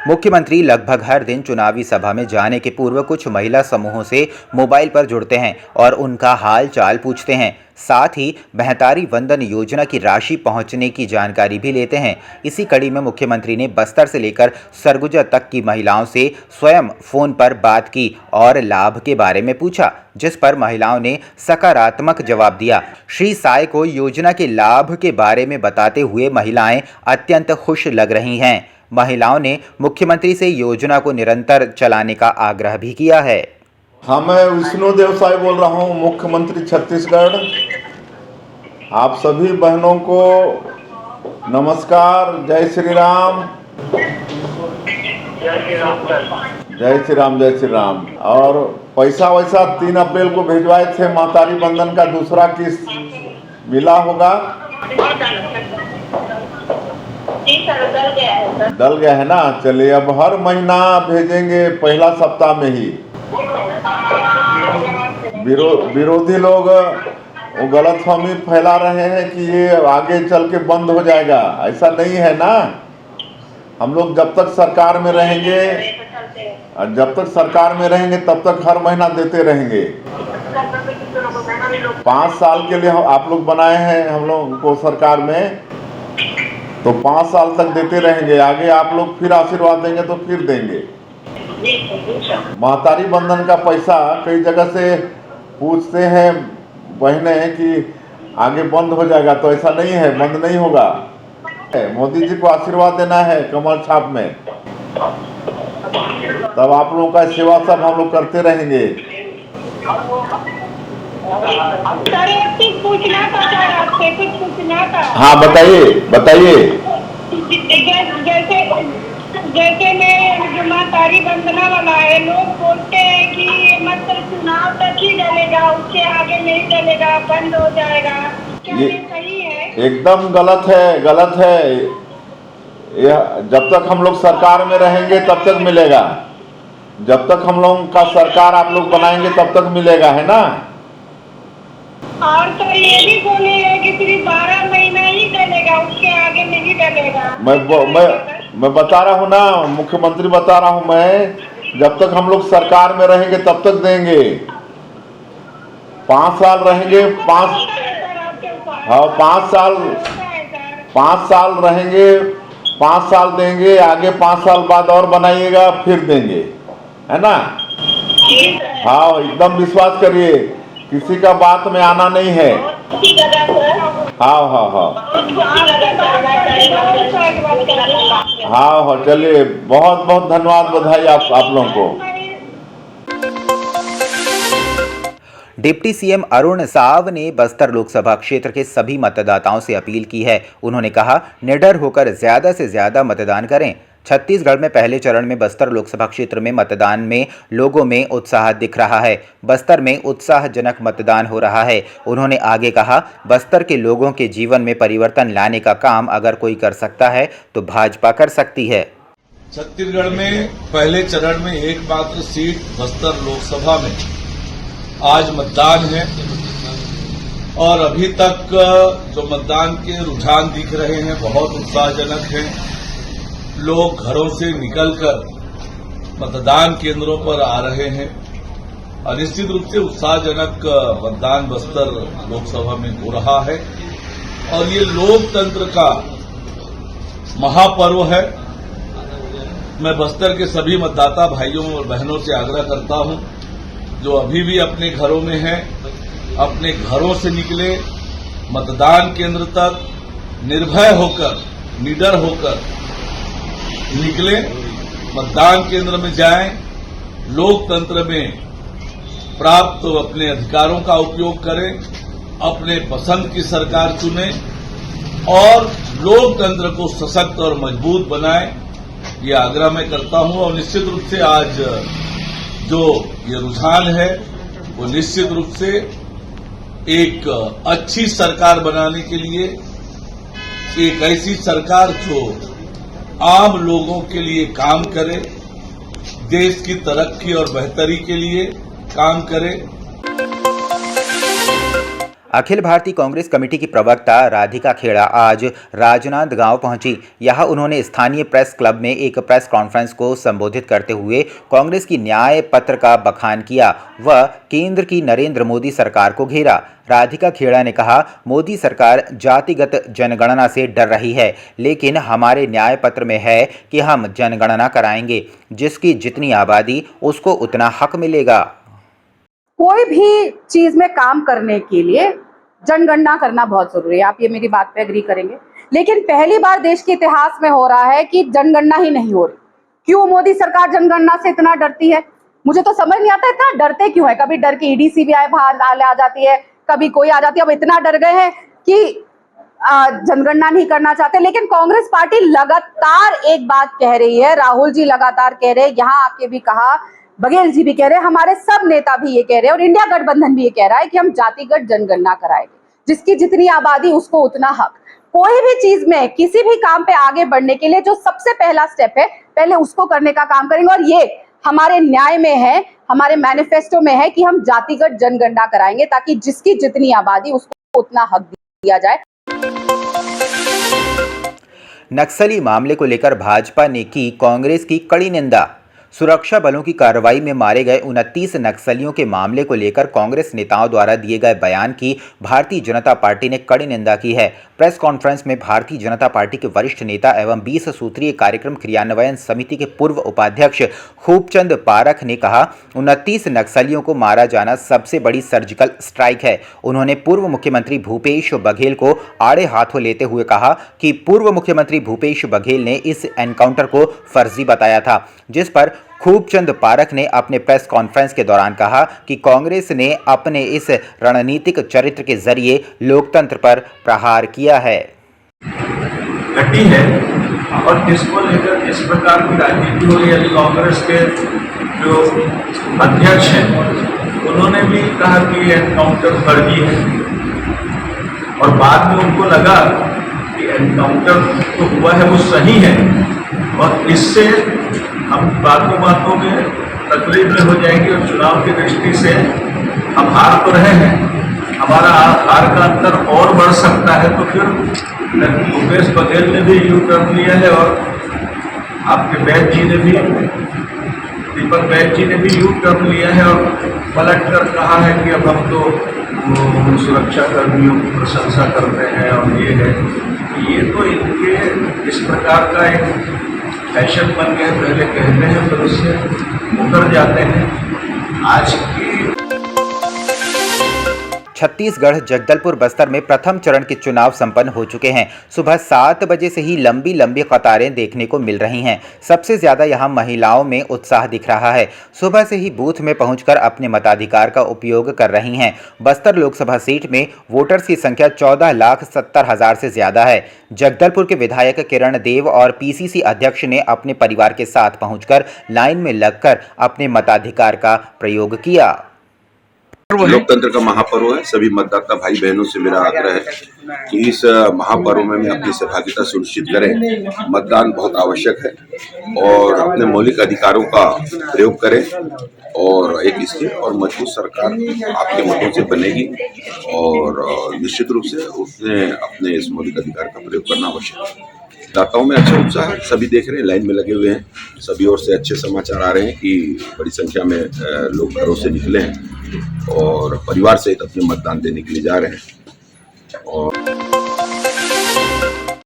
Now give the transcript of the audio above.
मुख्यमंत्री लगभग हर दिन चुनावी सभा में जाने के पूर्व कुछ महिला समूहों से मोबाइल पर जुड़ते हैं और उनका हाल चाल पूछते हैं। साथ ही महतारी वंदन योजना की राशि पहुंचने की जानकारी भी लेते हैं। इसी कड़ी में मुख्यमंत्री ने बस्तर से लेकर सरगुजा तक की महिलाओं से स्वयं फोन पर बात की और लाभ के बारे में पूछा, जिस पर महिलाओं ने सकारात्मक जवाब दिया। श्री साय को योजना के लाभ के बारे में बताते हुए महिलाएं अत्यंत खुश लग रही हैं। महिलाओं ने मुख्यमंत्री से योजना को निरंतर चलाने का आग्रह भी किया है। हाँ, मैं विष्णुदेव साय बोल रहा हूँ, मुख्यमंत्री छत्तीसगढ़। आप सभी बहनों को नमस्कार। जय श्री राम, जय श्री राम, जय श्री राम। और पैसा वैसा 3 अप्रैल को भिजवाए थे, महतारी बंधन का दूसरा किस्त मिला होगा? डल गया है ना। चलिए, अब हर महीना भेजेंगे, पहला सप्ताह में ही। विरोधी लोग वो गलतफहमी फैला रहे हैं कि ये आगे चल के बंद हो जाएगा। ऐसा नहीं है ना। हम लोग जब तक सरकार में रहेंगे तब तक हर महीना देते रहेंगे। 5 साल के लिए आप लोग बनाए हैं हम लोग को सरकार में, तो 5 साल तक देते रहेंगे। आगे आप लोग फिर आशीर्वाद देंगे तो फिर देंगे। महतारी बंधन का पैसा कई जगह से पूछते हैं बहनें कि आगे बंद हो जाएगा, तो ऐसा नहीं है, बंद नहीं होगा। मोदी जी को आशीर्वाद देना है कमल छाप में, तब आप लोगों का सेवा सब हम लोग करते रहेंगे। पूछना था सर, आपसे कुछ पूछना था। हाँ, बताइए। जैसे मैं जो महतारी बंधना वाला है, लोग बोलते हैं कि मतलब चुनाव तक ही डलेगा, उसके आगे नहीं डलेगा, बंद हो जाएगा। क्या ये सही है? एकदम गलत है। जब तक हम लोग सरकार में रहेंगे तब तक मिलेगा। जब तक हम लोग का सरकार आप लोग बनाएंगे तब तक मिलेगा, है ना। और तो ये भी बोले हैं कि सिर्फ 12 महीना ही डलेगा, उसके आगे नहीं डलेगा। मैं बता रहा हूँ ना, मुख्यमंत्री बता रहा हूँ मैं, जब तक हम लोग सरकार में रहेंगे तब तक देंगे। 5 साल रहेंगे, 5 साल रहेंगे, 5 साल देंगे, आगे 5 साल बाद और बनाइएगा, फिर देंगे, है ना। हाँ, एकदम विश्वास करिए, किसी का बात में आना नहीं है। हाँ, चलिए, बहुत बहुत धन्यवाद, बधाई आप लोगों को। डिप्टी सीएम अरुण साव ने बस्तर लोकसभा क्षेत्र के सभी मतदाताओं से अपील की है। उन्होंने कहा, निडर होकर ज्यादा से ज्यादा मतदान करें। छत्तीसगढ़ में पहले चरण में बस्तर लोकसभा क्षेत्र में मतदान में लोगों में उत्साह दिख रहा है। बस्तर में उत्साहजनक मतदान हो रहा है। उन्होंने आगे कहा, बस्तर के लोगों के जीवन में परिवर्तन लाने का काम अगर कोई कर सकता है तो भाजपा कर सकती है। छत्तीसगढ़ में पहले चरण में एकमात्र सीट बस्तर लोकसभा में आज मतदान है और अभी तक जो मतदान के रुझान दिख रहे हैं बहुत उत्साहजनक हैं। लोग घरों से निकलकर मतदान केंद्रों पर आ रहे हैं और निश्चित रूप से उत्साहजनक मतदान बस्तर लोकसभा में हो रहा है और ये लोकतंत्र का महापर्व है। मैं बस्तर के सभी मतदाता भाइयों और बहनों से आग्रह करता हूं, जो अभी भी अपने घरों में हैं, अपने घरों से निकले, मतदान केंद्र तक निर्भय होकर, निडर होकर निकले, मतदान केंद्र में जाएं, लोकतंत्र में प्राप्त अपने अधिकारों का उपयोग करें, अपने पसंद की सरकार चुनें और लोकतंत्र को सशक्त और मजबूत बनाएं, ये आग्रह मैं करता हूं। और निश्चित रूप से आज जो ये रुझान है वो निश्चित रूप से एक अच्छी सरकार बनाने के लिए, एक ऐसी सरकार जो आम लोगों के लिए काम करे, देश की तरक्की और बेहतरी के लिए काम करे। अखिल भारतीय कांग्रेस कमेटी की प्रवक्ता राधिका खेड़ा आज राजनांदगांव पहुंची। यहां उन्होंने स्थानीय प्रेस क्लब में एक प्रेस कॉन्फ्रेंस को संबोधित करते हुए कांग्रेस की न्याय पत्र का बखान किया व केंद्र की नरेंद्र मोदी सरकार को घेरा। राधिका खेड़ा ने कहा, मोदी सरकार जातिगत जनगणना से डर रही है, लेकिन हमारे न्याय पत्र में है कि हम जनगणना कराएंगे, जिसकी जितनी आबादी उसको उतना हक मिलेगा। कोई भी चीज में काम करने के लिए जनगणना करना बहुत जरूरी है, आप ये मेरी बात पे एग्री करेंगे। लेकिन पहली बार देश के इतिहास में हो रहा है कि जनगणना ही नहीं हो रही। क्यों मोदी सरकार जनगणना से इतना डरती है, मुझे तो समझ नहीं आता इतना डरते क्यों है। कभी डर के ईडी सीबीआई बाहर आ जाती है, कभी कोई आ जाती है। अब इतना डर गए हैं कि जनगणना नहीं करना चाहते। लेकिन कांग्रेस पार्टी लगातार एक बात कह रही है, राहुल जी लगातार कह रहे हैं, यहाँ आके भी कहा, बघेल जी भी कह रहे हैं, हमारे सब नेता भी ये कह रहे हैं और इंडिया गठबंधन भी ये कह रहा है कि हम जातिगत जनगणना कराएंगे, जिसकी जितनी आबादी उसको उतना हक। कोई भी चीज में किसी भी काम पे आगे बढ़ने के लिए जो सबसे पहला स्टेप है, पहले उसको करने का काम करेंगे। और ये हमारे न्याय में है, हमारे मैनिफेस्टो में है कि हम जातिगत जनगणना कराएंगे, ताकि जिसकी जितनी आबादी उसको उतना हक दिया जाए। नक्सली मामले को लेकर भाजपा ने की कांग्रेस की कड़ी निंदा। सुरक्षा बलों की कार्रवाई में मारे गए 29 नक्सलियों के मामले को लेकर कांग्रेस नेताओं द्वारा दिए गए बयान की भारतीय जनता पार्टी ने कड़ी निंदा की है। प्रेस कॉन्फ्रेंस में भारतीय जनता पार्टी के वरिष्ठ नेता एवं 20 सूत्रीय कार्यक्रम क्रियान्वयन समिति के पूर्व उपाध्यक्ष खूबचंद पारख ने कहा, 29 नक्सलियों को मारा जाना सबसे बड़ी सर्जिकल स्ट्राइक है। उन्होंने पूर्व मुख्यमंत्री भूपेश बघेल को आड़े हाथों लेते हुए कहा कि पूर्व मुख्यमंत्री भूपेश बघेल ने इस एनकाउंटर को फर्जी बताया था, जिस पर खूबचंद पारख ने अपने प्रेस कॉन्फ्रेंस के दौरान कहा कि कांग्रेस ने अपने इस रणनीतिक चरित्र के जरिए लोकतंत्र पर प्रहार किया है। घटी है और जिसको लेकर इस प्रकार की राजनीति हो रही है। कांग्रेस के जो अध्यक्ष हैं उन्होंने भी कहा कि एनकाउंटर फर्जी है और बाद में उनको लगा कि एनकाउंटर तो हुआ है वो सही है और इससे हम बातों में तकलीफ में हो जाएंगे और चुनाव की दृष्टि से हम हार तो रहे हैं, हमारा हार का अंतर और बढ़ सकता है। तो फिर भूपेश बघेल ने भी यू टर्न लिया है और आपके बैद जी ने भी, दीपक बैद जी ने भी यू टर्न लिया है और पलट कर कहा है कि अब हम तो सुरक्षा कर्मियों की प्रशंसा करते हैं और ये है। ये तो इनके इस प्रकार का एक फैशन बन गए, पहले कहते हैं फिर उससे मुकर जाते हैं। आज की छत्तीसगढ़ जगदलपुर बस्तर में प्रथम चरण के चुनाव संपन्न हो चुके हैं। सुबह 7 बजे से ही लंबी लंबी कतारें देखने को मिल रही हैं। सबसे ज्यादा यहां महिलाओं में उत्साह दिख रहा है। सुबह से ही बूथ में पहुंचकर अपने मताधिकार का उपयोग कर रही हैं। बस्तर लोकसभा सीट में वोटर्स की संख्या 14,70,000 से ज्यादा है। जगदलपुर के विधायक किरण देव और पीसीसी अध्यक्ष ने अपने परिवार के साथ पहुंचकर लाइन में लगकर अपने मताधिकार का प्रयोग किया। लोकतंत्र का महापर्व है। सभी मतदाता भाई बहनों से मेरा आग्रह है कि इस महापर्व में अपनी सहभागिता सुनिश्चित करें। मतदान बहुत आवश्यक है और अपने मौलिक अधिकारों का प्रयोग करें और एक स्थिर और मजबूत सरकार आपके मतों से बनेगी और निश्चित रूप से उसने अपने इस मौलिक अधिकार का प्रयोग करना आवश्यक है। दाताओं में अच्छा उत्साह है, सभी देख रहे हैं, लाइन में लगे हुए हैं। सभी ओर से अच्छे समाचार आ रहे हैं कि बड़ी संख्या में लोग घरों से निकले हैं और परिवार सहित अपने मतदान देने के लिए जा रहे हैं। और